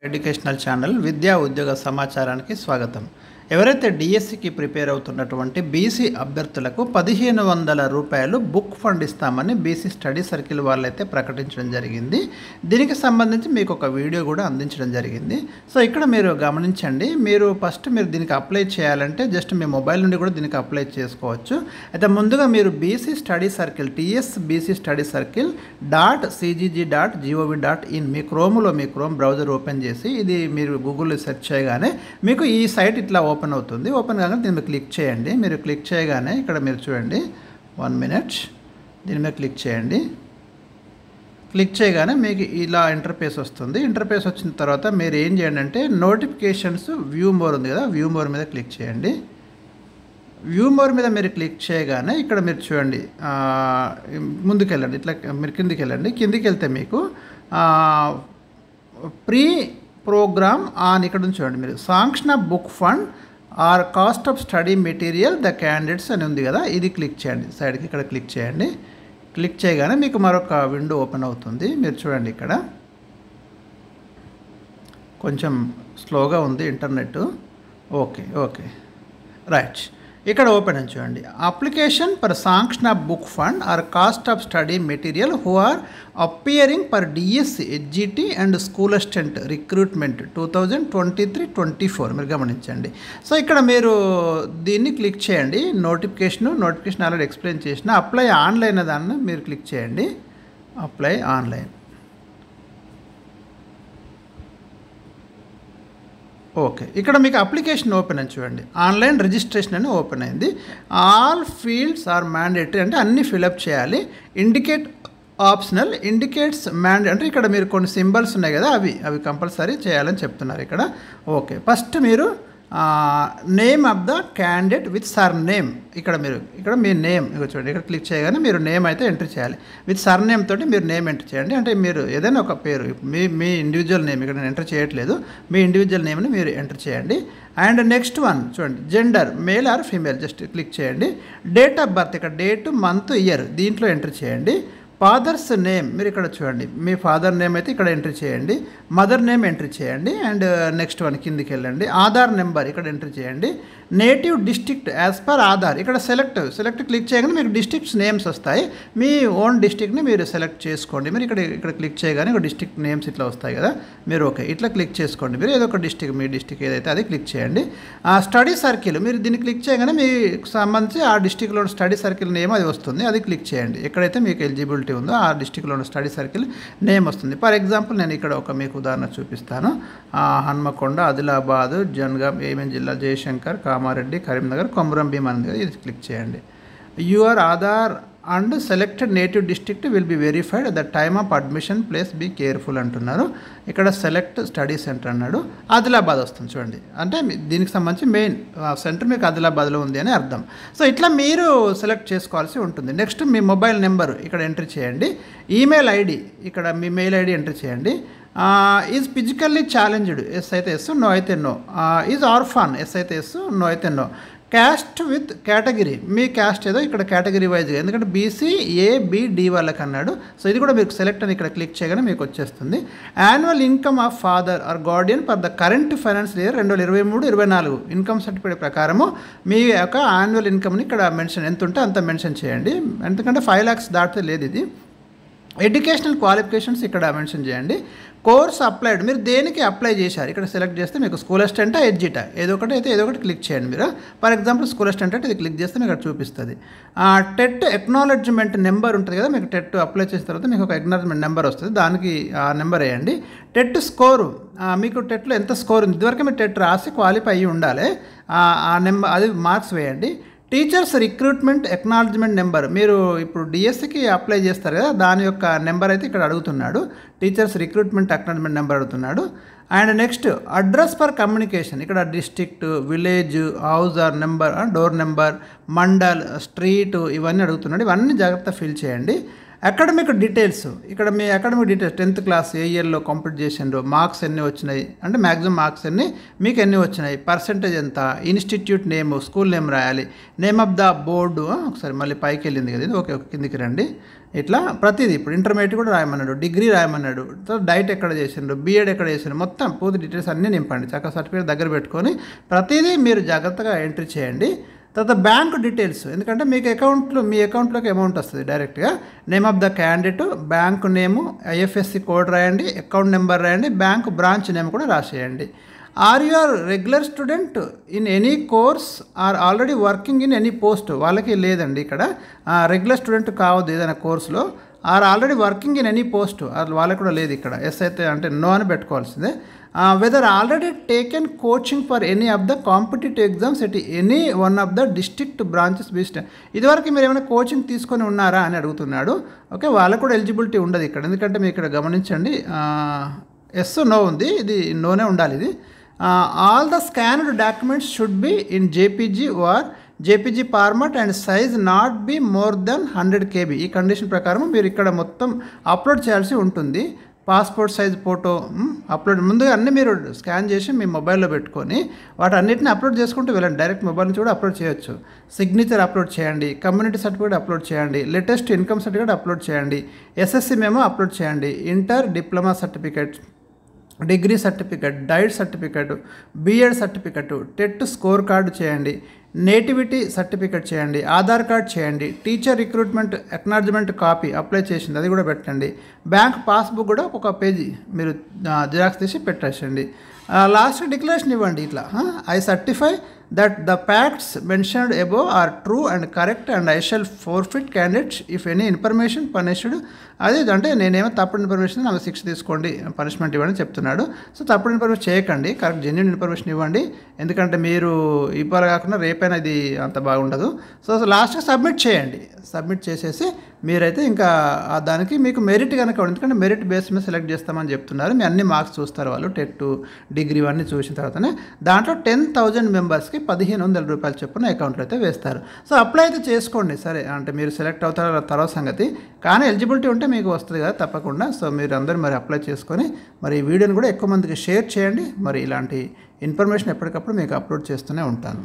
Educational channel విద్యా ఉద్యోగ సమాచారానికి స్వాగతం. ఎవరైతే డిఎస్సికి ప్రిపేర్ అవుతున్నటువంటి బీసీ అభ్యర్థులకు 1500 రూపాయలు బుక్ ఫండ్ ఇస్తామని బీసీ స్టడీ సర్కిల్ వాళ్ళైతే ప్రకటించడం జరిగింది. దీనికి సంబంధించి మీకు ఒక వీడియో కూడా అందించడం జరిగింది. సో ఇక్కడ మీరు గమనించండి, మీరు దీనికి అప్లై చేయాలంటే జస్ట్ మీ మొబైల్ నుండి కూడా దీనికి అప్లై చేసుకోవచ్చు. అయితే ముందుగా మీరు BC study circle BC study circle .cgg.gov.in మీ క్రోమ్ బ్రౌజర్ ఓపెన్ చేసి ఇది మీరు గూగుల్లో సెర్చ్ చేయగానే మీకు ఈ సైట్ ఇట్లా ఓపెన్ అవుతుంది. ఓపెన్ కాగానే దీని మీద క్లిక్ చేయండి. మీరు క్లిక్ చేయగానే ఇక్కడ మీరు చూడండి 1 minute దీని మీద క్లిక్ చేయండి. క్లిక్ చేయగానే మీకు ఇలా ఇంటర్ఫేస్ వస్తుంది. ఇంటర్ఫేస్ వచ్చిన తర్వాత మీరు ఏం చేయండి అంటే నోటిఫికేషన్స్ వ్యూ మోర్ ఉంది కదా, వ్యూ మోర్ మీద క్లిక్ చేయండి. వ్యూ మోర్ మీద మీరు క్లిక్ చేయగానే ఇక్కడ మీరు చూడండి ముందుకెళ్ళండి, ఇట్లా మీరు కిందికి వెళ్తే మీకు ప్రీ ప్రోగ్రామ్ ఆన్ ఇక్కడ నుంచి చూడండి, మీరు sanction of book fund or cost of study material the candidates అని ఉంది కదా, ఇది క్లిక్ చేయండి. సైడ్కి ఇక్కడ క్లిక్ చేయండి. క్లిక్ చేయగానే మీకు మరొక విండో ఓపెన్ అవుతుంది. మీరు చూడండి ఇక్కడ కొంచెం స్లోగా ఉంది ఇంటర్నెట్. Okay right. ఇక్కడ ఓపెన్ అని చూడండి, application for sanction of book fund or cost of study material who are appearing for DSC HGT and school assistant recruitment 2023-24 మీరు గమనించండి. సో ఇక్కడ మీరు దీన్ని క్లిక్ చేయండి. నోటిఫికేషన్ ఆల్రెడీ ఎక్స్ప్లెయిన్ చేసిన అప్లై ఆన్లైన్ దాన్ని మీరు క్లిక్ చేయండి. Apply online. ఓకే, ఇక్కడ మీకు అప్లికేషన్ ఓపెన్ అని చూడండి, ఆన్లైన్ రిజిస్ట్రేషన్ అని ఓపెన్ అయింది. ఆల్ ఫీల్డ్స్ ఆర్ మ్యాండేటరీ అంటే అన్నీ ఫిలప్ చేయాలి. ఇండికేట్ ఆప్షనల్, ఇండికేట్స్ అంటే ఇక్కడ మీరు కొన్ని సింబల్స్ ఉన్నాయి కదా, అవి కంపల్సరీ చేయాలని చెప్తున్నారు ఇక్కడ. ఓకే, ఫస్ట్ మీరు name of the candidate with sir name, ఇక్కడ మీ నేమ్ చూడండి, ఇక్కడ క్లిక్ చేయగానే మీరు నేమ్ అయితే ఎంటర్ చేయాలి. విత్ సర్ నేమ్ తోటి మీరు నేమ్ ఎంటర్ చేయండి. అంటే మీరు ఏదైనా ఒక పేరు, మీ ఇండివిజువల్ నేమ్ ఇక్కడ నేను ఎంటర్ చేయట్లేదు, మీ ఇండివిజువల్ నేమ్ని మీరు ఎంటర్ చేయండి. అండ్ నెక్స్ట్ వన్ చూడండి, gender male or female, just click చేయండి. డేట్ ఆఫ్ బర్త్ ఇక్కడ డేట్, మంత్, ఇయర్ దీంట్లో ఎంటర్ చేయండి. ఫాదర్స్ నేమ్ మీరు ఇక్కడ చూడండి, మీ ఫాదర్ నేమ్ అయితే ఇక్కడ ఎంట్రీ చేయండి. మదర్ నేమ్ ఎంట్రీ చేయండి. అండ్ నెక్స్ట్ వన్ కిందికి వెళ్ళండి, ఆధార్ నెంబర్ ఇక్కడ ఎంట్రీ చేయండి. Native district as per Aadhaar ఇక్కడ సెలెక్ట్ క్లిక్ చేయగానే మీకు డిస్ట్రిక్ట్స్ నేమ్స్ వస్తాయి. మీ ఓన్ డిస్ట్రిక్ట్ని మీరు సెలెక్ట్ చేసుకోండి. మీరు ఇక్కడ క్లిక్ చేయగానే ఒక డిస్ట్రిక్ట్ నేమ్స్ ఇట్లా వస్తాయి కదా, మీరు ఓకే ఇట్లా క్లిక్ చేసుకోండి. మీరు ఏదో ఒక డిస్ట్రిక్ట్, మీ డిస్ట్రిక్ట్ ఏదైతే అది క్లిక్ చేయండి. స్టడీ సర్కిల్ మీరు దీన్ని క్లిక్ చేయగానే మీకు సంబంధించి ఆ డిస్ట్రిక్ట్లో స్టడీ సర్కిల్ నేమ్ అది వస్తుంది, అది క్లిక్ చేయండి. ఎక్కడైతే మీకు ఎలిజిబిలిటీ ఉందో ఆ డిస్ట్రిక్ట్లో ఉన్న స్టడీ సర్కిల్ నేమ్ వస్తుంది. ఫర్ ఎగ్జాంపుల్ నేను ఇక్కడ ఒక మీకు ఉదాహరణ చూపిస్తాను. హన్మకొండ, ఆదిలాబాద్, జనగాం, ఏమేం జిల్లా, జయశంకర్, కామారెడ్డి, కరీంనగర్, కొమరం భీం అనేది ఇది క్లిక్ చేయండి. Your Aadhaar and selected native district will be verified at the time of admission, please be careful అంటున్నారు. ఇక్కడ సెలెక్ట్ స్టడీ సెంటర్ అన్నాడు, ఆదిలాబాద్ వస్తుంది చూడండి. అంటే దీనికి సంబంధించి మెయిన్ సెంటర్ మీకు ఆదిలాబాద్లో ఉంది అని అర్థం. సో ఇట్లా మీరు సెలెక్ట్ చేసుకోవాల్సి ఉంటుంది. నెక్స్ట్ మీ మొబైల్ నెంబర్ ఇక్కడ ఎంట్రీ చేయండి. ఈమెయిల్ ఐడి ఇక్కడ మీ మెయిల్ ఐడి ఎంట్రీ చేయండి. ఈజ్ ఫిజికల్లీ ఛాలెంజ్డ్, ఎస్ అయితే ఎస్, నో అయితే నో. ఈజ్ ఆర్ఫాన్, ఎస్ అయితే ఎస్, నో అయితే నో. క్యాస్ట్ విత్ కేటగిరీ, మీ క్యాస్ట్ ఏదో ఇక్కడ కేటగిరీ వైజ్గా, ఎందుకంటే బీసీ ఏబిడి వాళ్ళకి అన్నాడు. సో ఇది కూడా మీకు సెలెక్ట్ అని ఇక్కడ క్లిక్ చేయగానే మీకు వచ్చేస్తుంది. Annual income of father are Guardian for the current financial year 2023-24 income certificate ప్రకారము మీ యొక్క యాన్యువల్ ఇన్కమ్ని ఇక్కడ మెన్షన్ ఎంత ఉంటే అంత మెన్షన్ చేయండి. ఎందుకంటే 5 lakhs దాటితే లేదు ఇది. ఎడ్యుకేషనల్ క్వాలిఫికేషన్స్ ఇక్కడ మెన్షన్ చేయండి. కోర్స్ అప్లైడ్ మీరు దేనికి అప్లై చేశారు ఇక్కడ సెలెక్ట్ చేస్తే మీకు స్కూల్ అసిస్టెంటా హెచ్జిటా ఏదో ఒకటి క్లిక్ చేయండి. మీరు ఫర్ ఎగ్జాంపుల్ స్కూల్ అసిస్టెంట్ అంటే ఇది క్లిక్ చేస్తే మీకు ఇక్కడ చూపిస్తుంది. టెట్ ఎక్నాలెడ్జ్మెంట్ నెంబర్ ఉంటుంది కదా, మీకు టెట్ అప్లై చేసిన తర్వాత మీకు ఒక ఎక్నాలెడ్జ్మెంట్ నెంబర్ వస్తుంది, దానికి ఆ నెంబర్ వేయండి. టెట్ స్కోరు మీకు టెట్లో ఎంత స్కోర్ ఉంది, ఇదివరకు మీరు టెట్ రాసి క్వాలిఫై అయ్యి ఉండాలి, ఆ నెంబర్ అది మార్క్స్ వేయండి. టీచర్స్ రిక్రూట్మెంట్ ఎక్నాలజ్మెంట్ నెంబర్ మీరు ఇప్పుడు డిఎస్సికి అప్లై చేస్తారు కదా, దాని యొక్క నెంబర్ అయితే ఇక్కడ అడుగుతున్నాడు. టీచర్స్ రిక్రూట్మెంట్ ఎక్నాలజ్మెంట్ నెంబర్ అడుగుతున్నాడు. And next address for communication ఇక్కడ district, village, house or number, door number, mandal, street ఇవన్నీ అడుగుతున్నాడు. ఇవన్నీ జాగ్రత్త ఫిల్ చేయండి. అకాడమిక్ డీటెయిల్స్, ఇక్కడ మీ అకాడమిక్ డీటెయిల్స్ 10th క్లాస్ ఏ ఇయర్లో కంప్లీట్ చేసిండ్రు, మార్క్స్ ఎన్ని వచ్చినాయి అంటే మ్యాక్సిమం మార్క్స్ ఎన్ని, మీకు ఎన్ని వచ్చినాయి, పర్సెంటేజ్ ఎంత, ఇన్స్టిట్యూట్ నేమ్, స్కూల్ నేమ్ రాయాలి, నేమ్ ఆఫ్ ద బోర్డు, ఒకసారి మళ్ళీ పైకి వెళ్ళింది కదా ఇది, ఓకే కిందికి రండి. ఇట్లా ప్రతిదీ ఇప్పుడు ఇంటర్మీడియట్ కూడా రాయమన్నాడు, డిగ్రీ రాయమన్నాడు, డైట్ ఎక్కడ చేసిండ్రు, బీఎడ్ ఎక్కడ చేసిండ్రు, మొత్తం పూర్తి డీటెయిల్స్ అన్నీ నింపండి. చక్కగా సర్టిఫికేట్ దగ్గర పెట్టుకొని ప్రతిదీ మీరు జాగ్రత్తగా ఎంట్రీ చేయండి. తర్వాత బ్యాంక్ డీటెయిల్స్, ఎందుకంటే మీకు మీ అకౌంట్లోకి అమౌంట్ వస్తుంది డైరెక్ట్గా. Name of the candidate, bank name, IFSC code రాయండి, అకౌంట్ నెంబర్ రాయండి, బ్యాంక్ బ్రాంచ్ నేమ్ కూడా రాసేయండి. Are you are regular student in any course or already working in any post, వాళ్ళకి లేదండి ఇక్కడ రెగ్యులర్ స్టూడెంట్ కావద్దు ఏదైనా కోర్సులో, or already working in any post వాళ్ళకి కూడా లేదు ఇక్కడ. ఎస్ అయితే అంటే నో అని పెట్టుకోవాల్సిందే. Whether already taken coaching for any of the competitive exams at any one of the district branches beast, ఇదివరకు మీరు ఏమైనా కోచింగ్ తీసుకొని ఉన్నారా అని అడుగుతున్నాడు. ఓకే, వాళ్ళకు కూడా ఎలిజిబిలిటీ ఉండదు ఇక్కడ, ఎందుకంటే మీరు ఇక్కడ గమనించండి ఎస్ నో ఉంది, ఇది నోనే ఉండాలి ఇది. All the scanned documents should be in JPG are JPG format and size not be more than 100 KB. ఈ కండిషన్ ప్రకారం మీరు ఇక్కడ మొత్తం అప్లోడ్ చేయాల్సి ఉంటుంది. పాస్పోర్ట్ సైజ్ ఫోటో అప్లోడ్, ముందుగా అన్నీ మీరు స్కాన్ చేసి మీ మొబైల్లో పెట్టుకొని వాటన్నిటిని అప్లోడ్ చేసుకుంటూ వెళ్ళండి. డైరెక్ట్ మొబైల్ నుంచి కూడా అప్లోడ్ చేయొచ్చు. సిగ్నేచర్ అప్లోడ్ చేయండి, కమ్యూనిటీ సర్టిఫికేట్ అప్లోడ్ చేయండి, లేటెస్ట్ ఇన్కమ్ సర్టిఫికేట్ అప్లోడ్ చేయండి, ఎస్ఎస్సి మెమో అప్లోడ్ చేయండి, inter diploma certificate, degree certificate, DIET certificate, BEd certificate, TET score card చేయండి, నేటివిటీ సర్టిఫికేట్ చేయండి, ఆధార్ కార్డ్ చేయండి, teacher recruitment acknowledgement copy apply చేసింది అది కూడా పెట్టండి, బ్యాంక్ పాస్బుక్ కూడా ఒక పేజీ మీరు జిరాక్స్ తీసి పెట్టేసండి. లాస్ట్ డిక్లరేషన్ ఇవ్వండి ఇట్లా, I certify that the facts mentioned above are true and correct and I shall forfeit candidates if any information punished. అది అంటే నేనేమో తప్పుడు ఇన్ఫర్మేషన్ నాకు శిక్ష తీసుకోండి, పనిష్మెంట్ ఇవ్వండి చెప్తున్నాడు. సో తప్పుడు ఇన్ఫర్మేషన్ చేయకండి, కరెక్ట్ జెన్యూన్ ఇన్ఫర్మేషన్ ఇవ్వండి, ఎందుకంటే మీరు ఇవ్వాలి కాకుండా రేపైనా ఇది అంత బాగుండదు. సో లాస్ట్గా సబ్మిట్ చేయండి. సబ్మిట్ చేసేసి మీరైతే ఇంకా దానికి మీకు మెరిట్ కనుక, ఎందుకంటే మెరిట్ బేస్ మీద సెలెక్ట్ చేస్తామని చెప్తున్నారు. మీ అన్ని మార్క్స్ చూస్తారు వాళ్ళు, టెట్ డిగ్రీ ఇవన్నీ చూసిన తర్వాతనే దాంట్లో 10,000 మెంబర్స్కి 1,500 రూపాయలు చొప్పున అకౌంట్లో అయితే వేస్తారు. సో అప్లై అయితే చేసుకోండి. సరే అంటే మీరు సెలెక్ట్ అవుతారో తర్వాత సంగతి, కానీ ఎలిజిబిలిటీ ఉంటే మీకు వస్తుంది కదా తప్పకుండా. సో మీరు అందరూ మరి అప్లై చేసుకొని మరి ఈ వీడియోని కూడా ఎక్కువ మందికి షేర్ చేయండి. మరి ఇలాంటి ఇన్ఫర్మేషన్ ఎప్పటికప్పుడు మీకు అప్లోడ్ చేస్తూనే ఉంటాను.